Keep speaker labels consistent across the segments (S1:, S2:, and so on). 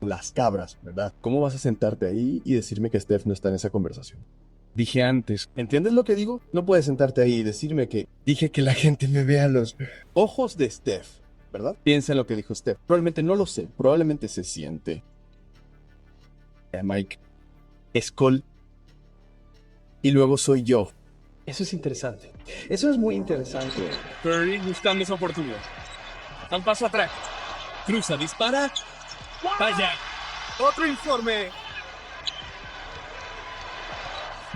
S1: las cabras, ¿verdad? ¿Cómo vas a sentarte ahí y decirme que Steph no está en esa conversación?
S2: Dije antes.
S1: ¿Entiendes lo que digo? No puedes sentarte ahí y decirme que dije que la gente me vea los ojos de Steph, ¿verdad? Piensa en lo que dijo Steph. Probablemente no lo sé, probablemente se siente. Mike es Cole y luego soy yo.
S3: Eso es interesante. Eso es muy interesante.
S2: Curry buscando esa oportunidad. Da un paso atrás. Cruza, dispara. Vaya. Otro informe.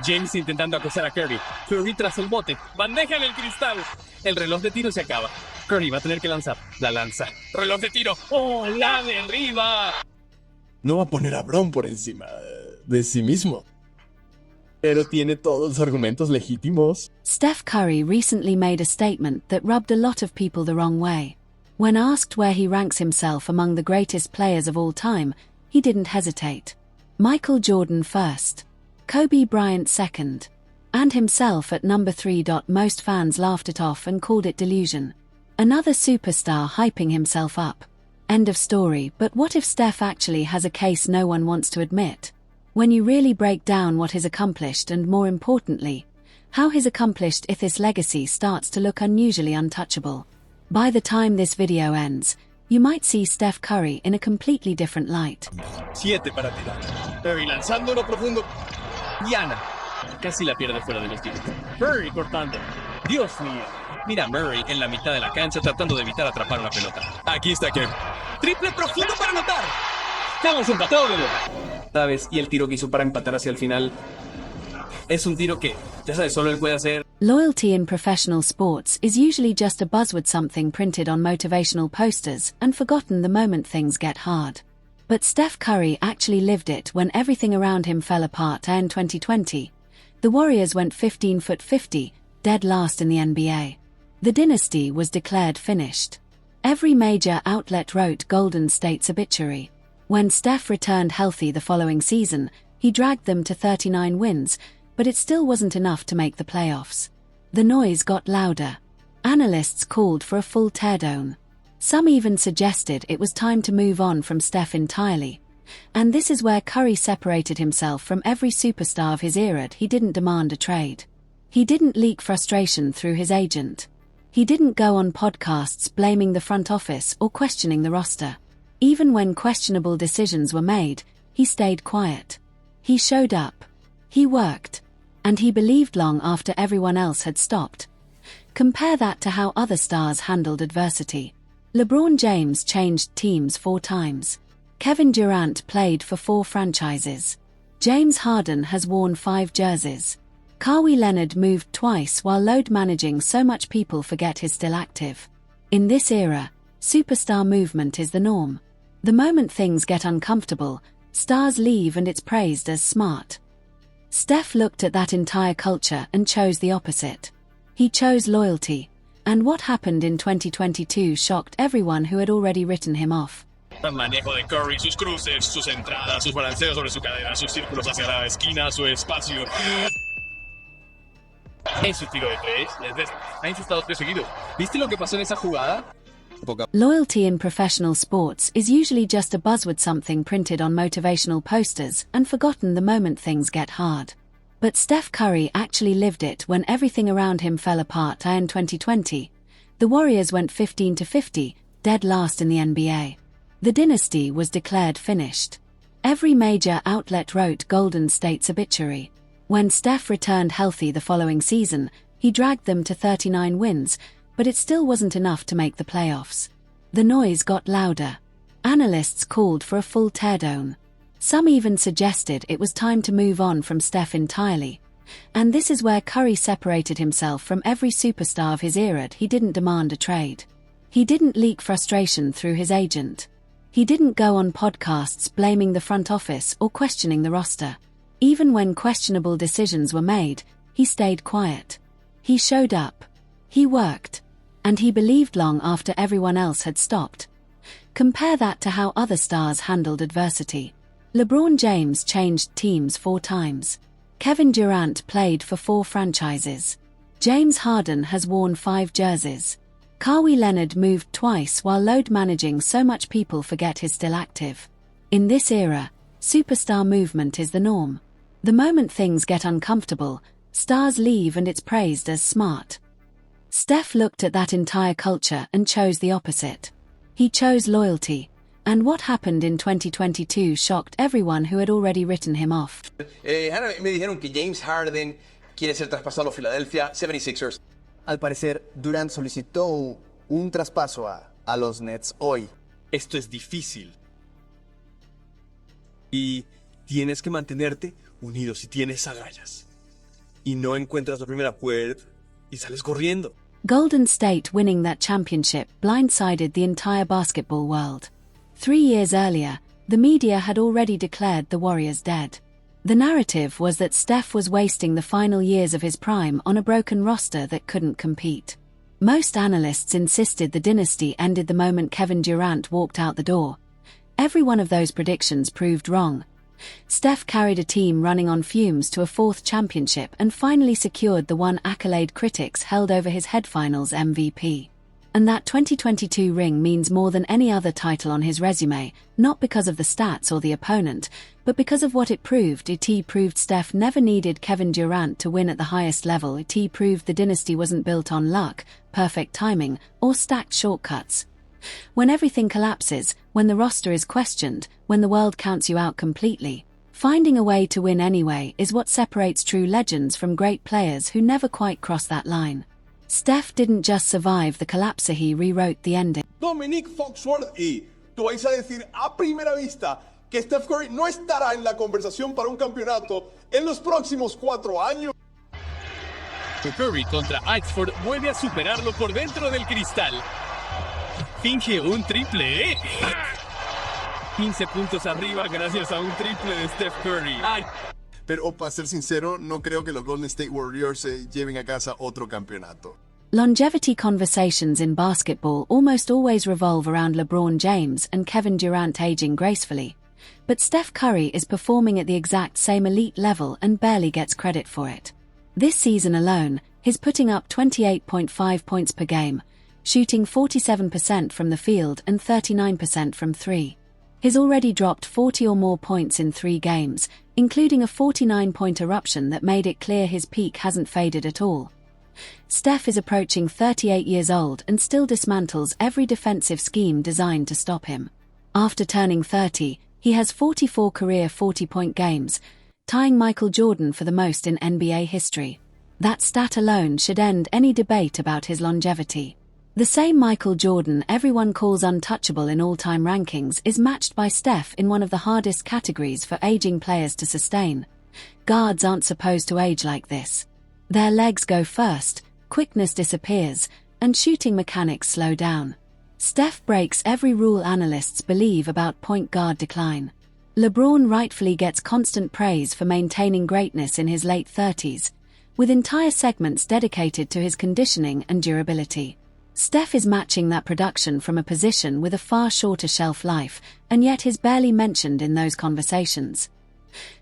S2: James intentando acosar a Curry. Curry tras el bote. Bandeja en el cristal. El reloj de tiro se acaba. Curry va a tener que lanzar. La lanza. Reloj de tiro. ¡Oh, la derriba!
S1: No va a poner a Bron por encima de sí mismo. Pero tiene todos los argumentos legítimos.
S4: Steph Curry recently made a statement that rubbed a lot of people the wrong way. When asked where he ranks himself among the greatest players of all time, he didn't hesitate. Michael Jordan first, Kobe Bryant second, and himself at number 3. Most fans laughed it off and called it delusion. Another superstar hyping himself up. End of story. But what if Steph actually has a case no one wants to admit? When you really break down what he's accomplished and, more importantly, how his accomplished ithis legacy starts to look unusually untouchable. By the time this video ends, you might see Steph Curry in a completely different light.
S2: 7 para tirar. Curry lanzando uno profundo. Diana. Casi la pierde fuera de los tiros. Curry cortando. Dios mío. Mira a Murray en la mitad de la cancha tratando de evitar atrapar una pelota. Aquí está Kevin. Triple profundo para anotar. Estamos empatados de nuevo.
S3: ¿Sabes? Y el tiro que hizo para empatar hacia el final es un tiro que, ya sabes, solo él puede hacer.
S4: Loyalty in professional sports is usually just a buzzword, something printed on motivational posters and forgotten the moment things get hard. But Steph Curry actually lived it when everything around him fell apart. In 2020, the Warriors went 15-50, dead last in the NBA. The dynasty was declared finished. Every major outlet wrote Golden State's obituary. When Steph returned healthy the following season, he dragged them to 39 wins, but it still wasn't enough to make the playoffs. The noise got louder. Analysts called for a full teardown. Some even suggested it was time to move on from Steph entirely. And this is where Curry separated himself from every superstar of his era. He didn't demand a trade. He didn't leak frustration through his agent. He didn't go on podcasts blaming the front office or questioning the roster. Even when questionable decisions were made, he stayed quiet. He showed up. He worked. And he believed long after everyone else had stopped. Compare that to how other stars handled adversity. LeBron James changed teams 4 times. Kevin Durant played for 4 franchises. James Harden has worn 5 jerseys. Kawhi Leonard moved twice while load managing so much people forget he's still active. In this era, superstar movement is the norm. The moment things get uncomfortable, stars leave and it's praised as smart. Steph looked at that entire culture and chose the opposite. He chose loyalty, and what happened in 2022 shocked everyone who had already written him off.
S2: El manejo de Curry, sus cruces, sus entradas, sus balanceos sobre su cadera, sus círculos hacia la esquina, su espacio. En su tiro de 3, ha encestado 3 seguidos. ¿Viste lo que pasó en esa jugada?
S4: Loyalty in professional sports is usually just a buzzword, something printed on motivational posters and forgotten the moment things get hard. But Steph Curry actually lived it when everything around him fell apart. In 2020, the Warriors went 15-50, dead last in the NBA. The dynasty was declared finished. Every major outlet wrote Golden State's obituary. When Steph returned healthy the following season, he dragged them to 39 wins, but it still wasn't enough to make the playoffs. The noise got louder. Analysts called for a full teardown. Some even suggested it was time to move on from Steph entirely. And this is where Curry separated himself from every superstar of his era. He didn't demand a trade. He didn't leak frustration through his agent. He didn't go on podcasts blaming the front office or questioning the roster. Even when questionable decisions were made, he stayed quiet. He showed up. He worked. And he believed long after everyone else had stopped. Compare that to how other stars handled adversity. LeBron James changed teams 4 times. Kevin Durant played for 4 franchises. James Harden has worn 5 jerseys. Kawhi Leonard moved twice while load managing so much people forget he's still active. In this era, superstar movement is the norm. The moment things get uncomfortable, stars leave and it's praised as smart. Steph looked at that entire culture and chose the opposite. He chose loyalty, and what happened in 2022 shocked everyone who had already written him off.
S5: Me dijeron que James Harden quiere ser traspasado a los Philadelphia 76ers.
S6: Al parecer, Durant solicitó un traspaso a los Nets hoy.
S2: Esto es difícil. Y tienes que mantenerte unido si tienes agallas. Y no encuentras la primera puerta y sales corriendo.
S4: Golden State winning that championship blindsided the entire basketball world. 3 years earlier, the media had already declared the Warriors dead. The narrative was that Steph was wasting the final years of his prime on a broken roster that couldn't compete. Most analysts insisted the dynasty ended the moment Kevin Durant walked out the door. Every one of those predictions proved wrong. Steph carried a team running on fumes to a 4th championship and finally secured the one accolade critics held over his head, Finals MVP. And that 2022 ring means more than any other title on his resume, not because of the stats or the opponent, but because of what it proved. It proved Steph never needed Kevin Durant to win at the highest level. It proved the dynasty wasn't built on luck, perfect timing, or stacked shortcuts. When everything collapses, when the roster is questioned, when the world counts you out completely, finding a way to win anyway is what separates true legends from great players who never quite cross that line. Steph didn't just survive the collapse, he rewrote the ending.
S7: Dominic Foxworth, y tú vais a decir a primera vista que Steph Curry no estará en la conversación para un campeonato en los próximos 4 años.
S2: Curry contra Oxford vuelve a superarlo por dentro del cristal. Finge un triple. 15 puntos arriba gracias a un triple de Steph Curry.
S7: Pero para ser sincero, no creo que los Golden State Warriors se lleven a casa otro campeonato.
S4: Longevity conversations in basketball almost always revolve around LeBron James and Kevin Durant aging gracefully. But Steph Curry is performing at the exact same elite level and barely gets credit for it. This season alone, he's putting up 28.5 points per game, shooting 47% from the field and 39% from 3. He's already dropped 40 or more points in 3 games, including a 49-point eruption that made it clear his peak hasn't faded at all. Steph is approaching 38 years old and still dismantles every defensive scheme designed to stop him. After turning 30, he has 44 career 40-point games, tying Michael Jordan for the most in NBA history. That stat alone should end any debate about his longevity. The same Michael Jordan everyone calls untouchable in all-time rankings is matched by Steph in one of the hardest categories for aging players to sustain. Guards aren't supposed to age like this. Their legs go first, quickness disappears, and shooting mechanics slow down. Steph breaks every rule analysts believe about point guard decline. LeBron rightfully gets constant praise for maintaining greatness in his late 30s, with entire segments dedicated to his conditioning and durability. Steph is matching that production from a position with a far shorter shelf life, and yet is barely mentioned in those conversations.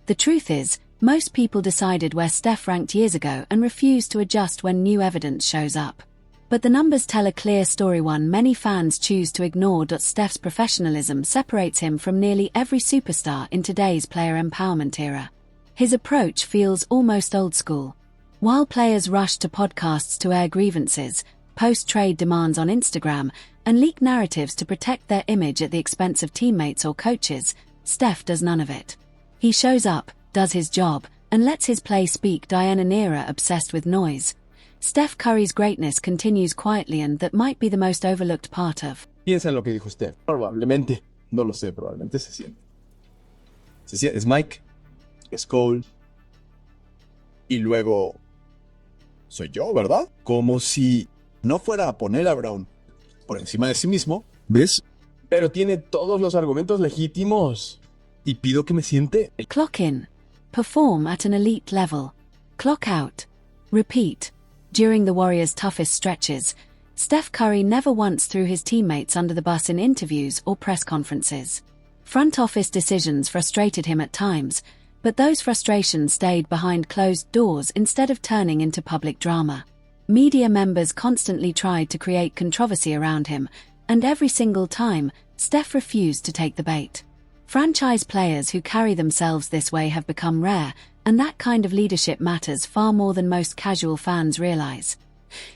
S4: The truth is, most people decided where Steph ranked years ago and refused to adjust when new evidence shows up. But the numbers tell a clear story. One many fans choose to ignore. Steph's professionalism separates him from nearly every superstar in today's player empowerment era. His approach feels almost old school. While players rush to podcasts to air grievances, post-trade demands on Instagram, and leak narratives to protect their image at the expense of teammates or coaches, Steph does none of it. He shows up, does his job, and lets his play speak. An era obsessed with noise. Steph Curry's greatness continues quietly, and that might be the most overlooked part of.
S1: Piensa en lo que dijo Steph. Probablemente, no lo sé, probablemente se siente. Es Mike, es Cole, y luego soy yo, ¿verdad? Como si no fuera a poner a Brown por encima de sí mismo, ¿ves? Pero tiene todos los argumentos legítimos. Y pido que me siente.
S4: Clock in. Perform at an elite level. Clock out. Repeat. During the Warriors' toughest stretches, Steph Curry never once threw his teammates under the bus in interviews or press conferences. Front office decisions frustrated him at times, but those frustrations stayed behind closed doors instead of turning into public drama. Media members constantly tried to create controversy around him, and every single time, Steph refused to take the bait. Franchise players who carry themselves this way have become rare, and that kind of leadership matters far more than most casual fans realize.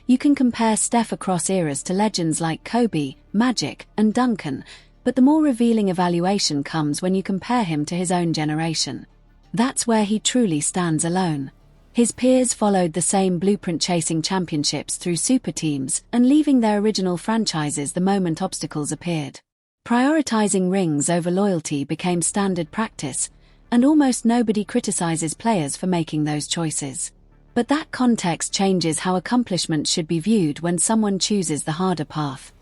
S4: You can compare Steph across eras to legends like Kobe, Magic, and Duncan, but the more revealing evaluation comes when you compare him to his own generation. That's where he truly stands alone. His peers followed the same blueprint, chasing championships through super teams and leaving their original franchises the moment obstacles appeared. Prioritizing rings over loyalty became standard practice, and almost nobody criticizes players for making those choices. But that context changes how accomplishment should be viewed when someone chooses the harder path.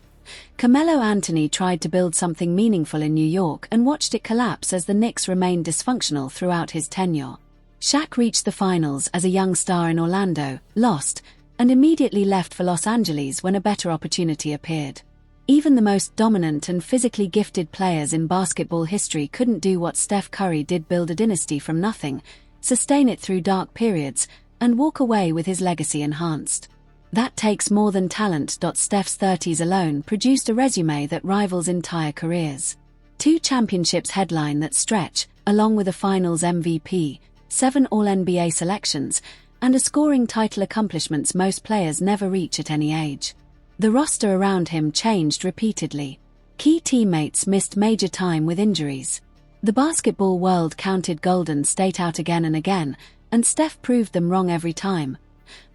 S4: Carmelo Anthony tried to build something meaningful in New York and watched it collapse as the Knicks remained dysfunctional throughout his tenure. Shaq reached the finals as a young star in Orlando, lost, and immediately left for Los Angeles when a better opportunity appeared. Even the most dominant and physically gifted players in basketball history couldn't do what Steph Curry did: build a dynasty from nothing, sustain it through dark periods, and walk away with his legacy enhanced. That takes more than talent. Steph's 30s alone produced a resume that rivals entire careers. 2 championships headline that stretch, along with a finals MVP, 7 All-NBA selections, and a scoring title, accomplishments most players never reach at any age. The roster around him changed repeatedly. Key teammates missed major time with injuries. The basketball world counted Golden State out again and again, and Steph proved them wrong every time.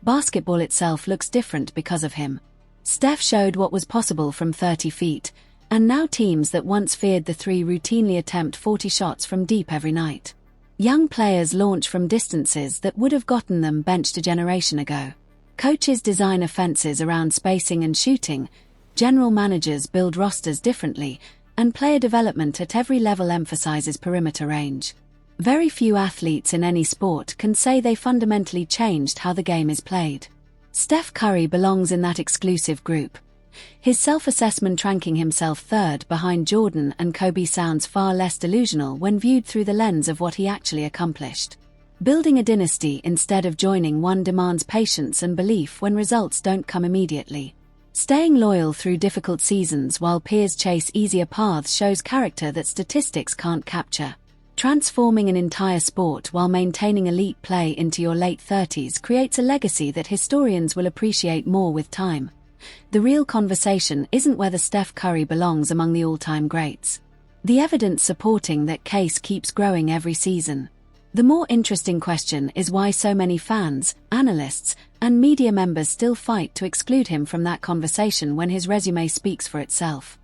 S4: Basketball itself looks different because of him. Steph showed what was possible from 30 feet, and now teams that once feared the three routinely attempt 40 shots from deep every night. Young players launch from distances that would have gotten them benched a generation ago. Coaches design offenses around spacing and shooting, general managers build rosters differently, and player development at every level emphasizes perimeter range. Very few athletes in any sport can say they fundamentally changed how the game is played. Steph Curry belongs in that exclusive group. His self-assessment ranking himself third behind Jordan and Kobe sounds far less delusional when viewed through the lens of what he actually accomplished. Building a dynasty instead of joining one demands patience and belief when results don't come immediately. Staying loyal through difficult seasons while peers chase easier paths shows character that statistics can't capture. Transforming an entire sport while maintaining elite play into your late 30s creates a legacy that historians will appreciate more with time. The real conversation isn't whether Steph Curry belongs among the all-time greats. The evidence supporting that case keeps growing every season. The more interesting question is why so many fans, analysts, and media members still fight to exclude him from that conversation when his resume speaks for itself.